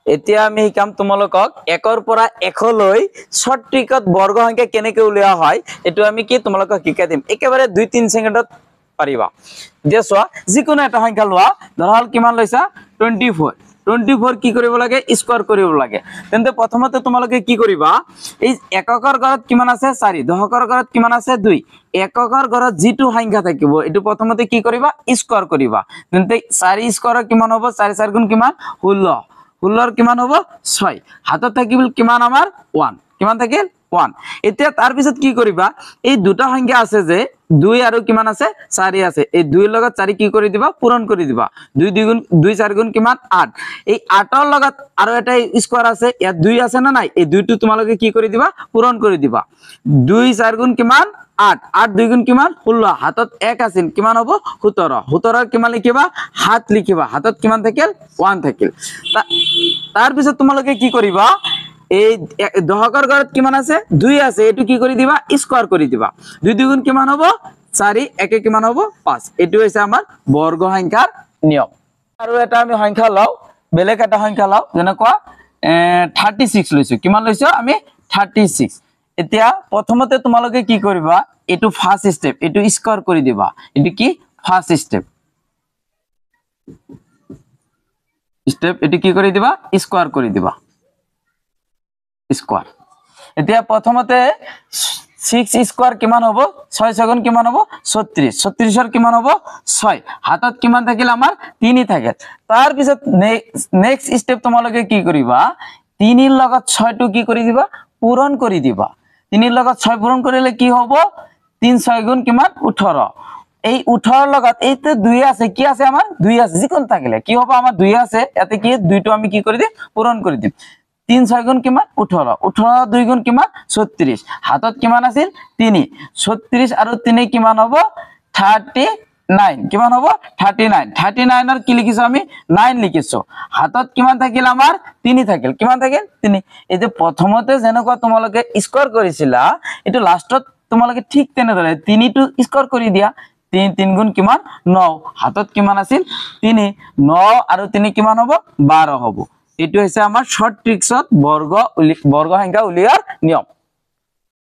এতিয়া আমি শিকাম তোমালোকক একৰ পৰা এশলৈ শৰ্ট ট্ৰিকত বৰ্গ সংখ্যা কেনেকৈ উলিওৱা হয় এটো আমি কি তোমালোকক শিকাই দিম একেবাৰে 2-3 সেকেন্ডত পাৰিবা যে চোৱা যিকোনো এটা সংখ্যা লোৱা ধৰাল কিমান লৈছা 24 কি কৰিব লাগে স্কয়াৰ কৰিব লাগে তেন্তে প্ৰথমতে তোমালোকে কি কৰিবা এই এককৰ ঘৰত কিমান আছে 4 দশকৰ ঘৰত কিমান আছে 2 এককৰ ঘৰত যেটো সংখ্যা থাকিব এটো প্ৰথমতে কি কৰিবা স্কয়াৰ কৰিবা তেন্তে 4 স্কয়াৰ কিমান হ'ব 4 4 গুণ কিমান 16 16 কিমান হ'ব 6 হাতত থাকিল কিমান আমাৰ 1 কিমান থাকিল 1 এতিয়া তাৰ পিছত কি কৰিবা এই দুটা সংখ্যা আছে যে 2 আৰু কিমান আছে 4 আছে এই 2 ৰ লগত 4 কি কৰি দিবা পূৰণ কৰি দিবা 2 গুণ 2 4 গুণ কিমান 8 এই 8 ৰ লগত আৰু এটা স্কয়াৰ আছে ইয়াত 2 আছে না নাই এই 2 টো তোমালোকে কি কৰি দিবা পূৰণ কৰি দিবা 2 4 গুণ কিমান 8 8 2 গুণ কিমান 16 হাতত 1 আছিল কিমান হ'ব 17 17 কিমান লিখিবা হাত লিখিবা হাতত কিমান থাকিল 1 থাকিল তাৰ পিছত তোমালোকে কি কৰিবা এই দশকৰ ঘৰত কিমান আছে 2 আছে এটো কি কৰি দিবা স্কয়াৰ কৰি দিবা 2 2 গুণ কিমান হ'ব 4 1 কিমান হ'ব 5 এটো হৈছে আমাৰ বৰ্গ সংখ্যাৰ নিয়ম আৰু এটা আমি সংখ্যা লও বেলেগ এটা সংখ্যা লও যেনেকুৱা 36 লৈছো কিমান লৈছো আমি 36 এতিয়া প্ৰথমতে তোমালোকে কি কৰিবা এটো ফাৰ্স্ট স্টেপ এটো স্কয়াৰ কৰি দিবা এটো কি ফাৰ্স্ট স্টেপ এটো কি কৰি দিবা স্কয়াৰ কৰি দিবা স্কয়াৰ এতিয়া প্ৰথমতে 6 স্কয়ার কিমান হ'ব 6 সেগুণ কিমান হ'ব 36 36 ৰ কিমান হ'ব 6 হাতত কিমান থাকিল আমাৰ 3 থাকে তাৰ পিছত নেক্সট স্টেপ তোমালোকে কি কৰিবা 3 ৰ লগত 6 টো কি কৰি দিবা পূৰণ কৰি দিবা 3 ৰ লগত 6 পূৰণ কৰিলে কি হ'ব 3 6 গুণ কিমান 18 এই 18 ৰ লগত এইতে 2 আছে কি আছে আমাৰ 2 আছে যিকোন থাকিলে কি হ'ব আমাৰ 2 আছে এতে কি 2 টো আমি কি কৰি দিম পূৰণ কৰি দিম 3 6 গুণ কিমান 18 18 2 গুণ কিমান 36 হাতত কিমান আছিল 3 36 আৰু 3 কিমান হ'ব 39 কিমান হ'ব 39 39 ৰ কি লিখিছো আমি 9 লিখিছো হাতত কিমান থাকিল আমাৰ 3 থাকিল কিমান থাকিল 3 এই যে প্ৰথমতে যেনেকুৱা তোমালোকে স্কয়াৰ কৰিছিলা এটো লাষ্টত তোমালোকে ঠিক তেনেদৰে 3 টো স্কয়াৰ কৰি দিয়া 3 3 গুণ কিমান 9 হাতত কিমান আছিল 3 9 আৰু 3 কিমান হ'ব 12 হ'ব এটো হৈছে আমাৰ শৰ্ট ট্ৰিক্সত বৰ্গ সংখ্যা উলিয়াৰ নিয়ম